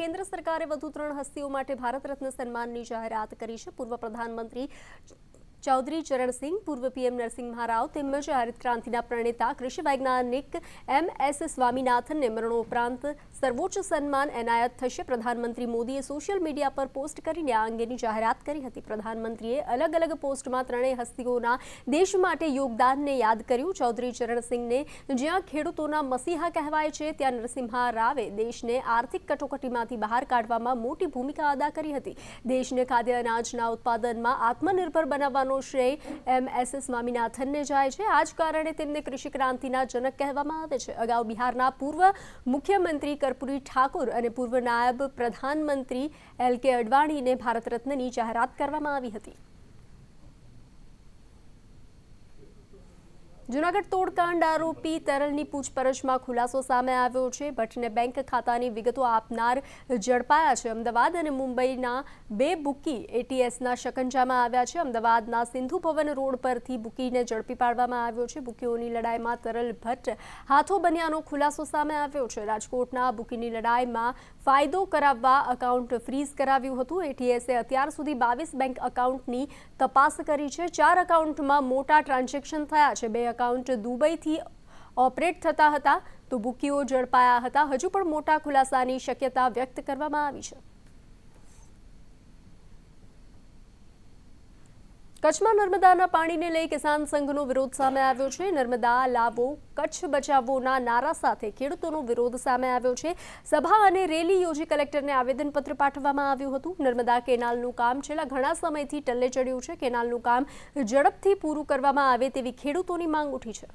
કેન્દ્ર સરકારે વધુ 3 હસ્તીઓ માટે ભારત રત્ન સન્માનની જાહેરાત કરી છે। પૂર્વ પ્રધાનમંત્રી ચૌધરી ચરણ સિંહ, પૂર્વ પીએમ નરસિંહ રાવ તેમજ હરિત ક્રાંતિના પ્રણેતા કૃષિ વૈજ્ઞાનિક એમ.એસ. સ્વામીનાથનને મરણોપરાંત સર્વોચ્ચ સન્માન એનાયત થશે। પ્રધાનમંત્રી મોદીએ સોશિયલ મીડિયા પર પોસ્ટ કરીને આ અંગેની જાહેરાત કરી હતી। પ્રધાનમંત્રીએ અલગ અલગ પોસ્ટમાં ત્રણેય હસ્તીઓના દેશ માટે યોગદાનને યાદ કર્યું। ચૌધરી ચરણ સિંહને જ્યાં ખેડૂતોના મસીહા કહેવાય છે, ત્યાં નરસિંહ રાવે દેશને આર્થિક કટોકટીમાંથી બહાર કાઢવામાં મોટી ભૂમિકા અદા કરી હતી। દેશને ખાદ્ય અનાજના ઉત્પાદનમાં આત્મનિર્ભર બનાવવાનો શ્રેય એમ.એસ. સ્વામીનાથનને જાય છે। આ જ કારણે તેમને કૃષિ ક્રાંતિના જનક કહેવામાં આવે છે। અગાઉ બિહારના પૂર્વ મુખ્યમંત્રી કર્પૂરી ઠાકુર અને પૂર્વ નાયબ પ્રધાનમંત્રી એલ.કે. અડવાણીને ભારત રત્નની જાહેરાત કરવામાં આવી હતી। જૂનાગઢ તોડકાંડ આરોપી તરલની પૂછપરછમાં ખુલાસો સામે આવ્યો છે। ભટ્ટને બેંક ખાતાની વિગતો આપનાર ઝડપાયા છે। અમદાવાદ અને મુંબઈના 2 બુકી એટીએસના શકંજામાં આવ્યા છે। અમદાવાદના સિંધુ ભવન રોડ પરથી બુકીને ઝડપી પાડવામાં આવ્યો છે। બુકીઓની લડાઈમાં તરલ ભટ્ટ હાથો બન્યાનો ખુલાસો સામે આવ્યો છે। રાજકોટના બુકીની લડાઈમાં ફાયદો કરાવવા એકાઉન્ટ ફ્રીઝ કરાવ્યું હતું। એટીએસે અત્યાર સુધી 22 બેંક એકાઉન્ટની તપાસ કરી છે। 4 એકાઉન્ટમાં મોટા ટ્રાન્ઝેક્શન થયા છે। 2 એકાઉન્ટ દુબઈથી ઓપરેટ થતા હતા તો બુકીઓ ઝડપાયા હતા। હજુ પણ મોટા ખુલાસાની શક્યતા વ્યક્ત કરવામાં આવી છે। કચ્છમાં નર્મદાના પાણીને લઈ કિસાન સંઘનો વિરોધ સામે આવ્યો છે। નર્મદા લાવો, કચ્છ બચાવોના નારા સાથે ખેડૂતોનો વિરોધ સામે આવ્યો છે। સભા અને રેલી યોજી કલેક્ટરને આવેદનપત્ર પાઠવવામાં આવ્યું હતું। નર્મદા કેનાલનું કામ છેલ્લા ઘણા સમયથી ટલ્લે ચડ્યું છે। કેનાલનું કામ ઝડપથી પૂરું કરવામાં આવે તેવી ખેડૂતોની માંગ ઉઠી છે।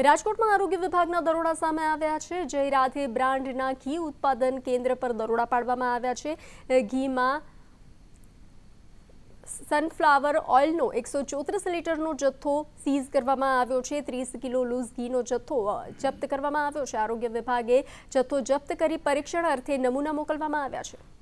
રાજકોટમાં આરોગ્ય વિભાગના દરોડા સામે આવ્યા છે। જય રાધે બ્રાન્ડના ઘી ઉત્પાદન કેન્દ્ર પર દરોડા પાડવામાં આવ્યા છે। ઘીમાં સનફ્લાવર ઓઇલનો 134 લીટરનો જથ્થો સીઝ કરવામાં આવ્યો છે। 30 કિલો લૂઝ ઘીનો જથ્થો જપ્ત કરવામાં આવ્યો છે। આરોગ્ય વિભાગે જથ્થો જપ્ત કરી પરીક્ષણ અર્થે નમૂના મોકલવામાં આવ્યા છે।